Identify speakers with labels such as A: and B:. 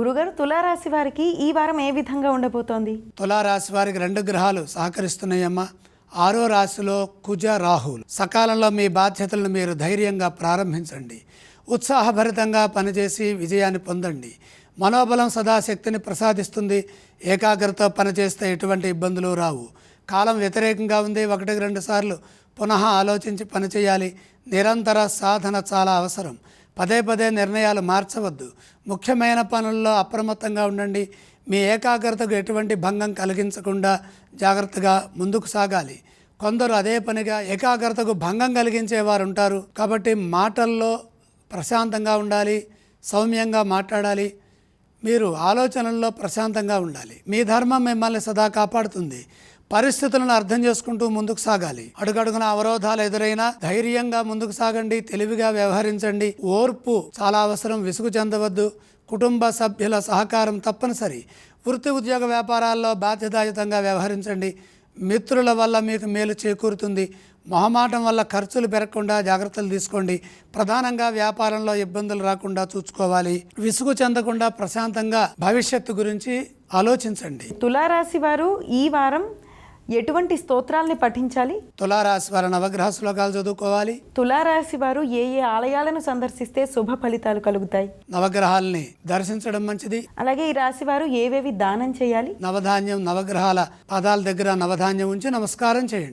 A: గురుగారు, తులారాశి వారికి ఈ వారం ఏ విధంగా ఉండబోతోంది?
B: తులారాశి వారికి 2 గ్రహాలు సహకరిస్తున్నాయమ్మా. 6వ రాశిలో కుజ రాహులు. సకాలంలో మీ బాధ్యతలను మీరు ధైర్యంగా ప్రారంభించండి. ఉత్సాహభరితంగా పనిచేసి విజయాన్ని పొందండి. మనోబలం సదాశక్తిని ప్రసాదిస్తుంది. ఏకాగ్రతతో పనిచేస్తే ఎటువంటి ఇబ్బందులు రావు. కాలం వ్యతిరేకంగా ఉంది. 1-2 సార్లు పునః ఆలోచించి పనిచేయాలి. నిరంతర సాధన చాలా అవసరం. పదే నిర్ణయాలు మార్చవద్దు. ముఖ్యమైన పనుల్లో అప్రమత్తంగా ఉండండి. మీ ఏకాగ్రతకు ఎటువంటి భంగం కలిగించకుండా జాగ్రత్తగా ముందుకు సాగాలి. కొందరు అదే పనిగా ఏకాగ్రతకు భంగం కలిగించేవారు ఉంటారు. కాబట్టి మాటల్లో ప్రశాంతంగా ఉండాలి, సౌమ్యంగా మాట్లాడాలి. మీరు ఆలోచనల్లో ప్రశాంతంగా ఉండాలి. మీ ధర్మం మిమ్మల్ని సదా కాపాడుతుంది. పరిస్థితులను అర్థం చేసుకుంటూ ముందుకు సాగాలి. అడుగడుగున అవరోధాలు ఎదురైనా ధైర్యంగా ముందుకు సాగండి. తెలివిగా వ్యవహరించండి. ఓర్పు చాలా అవసరం. విసుగు చెందవద్దు. కుటుంబ సభ్యుల సహకారం తప్పనిసరి. వృత్తి ఉద్యోగ వ్యాపారాల్లో బాధ్యతాయుతంగా వ్యవహరించండి. మిత్రుల వల్ల మీకు మేలు చేకూరుతుంది. మొహమాటం వల్ల ఖర్చులు పెరగకుండా జాగ్రత్తలు తీసుకోండి. ప్రధానంగా వ్యాపారంలో ఇబ్బందులు రాకుండా చూసుకోవాలి. విసుగు చెందకుండా ప్రశాంతంగా భవిష్యత్తు గురించి ఆలోచించండి.
A: తులారాశి వారు ఈ వారం ఎటువంటి స్తోత్రాల్ని పఠించాలి?
B: తులారాశి వారు నవగ్రహ శ్లోకాలు చదువుకోవాలి.
A: తులారాశి వారు ఏ ఆలయాలను సందర్శిస్తే శుభ ఫలితాలు కలుగుతాయి?
B: నవగ్రహాలని దర్శించడం మంచిది.
A: అలాగే ఈ రాశి వారు ఏవేవి దానం చేయాలి?
B: నవధాన్యం, నవగ్రహాల పాదాల దగ్గర నవధాన్యం ఉంచి నమస్కారం చేయండి.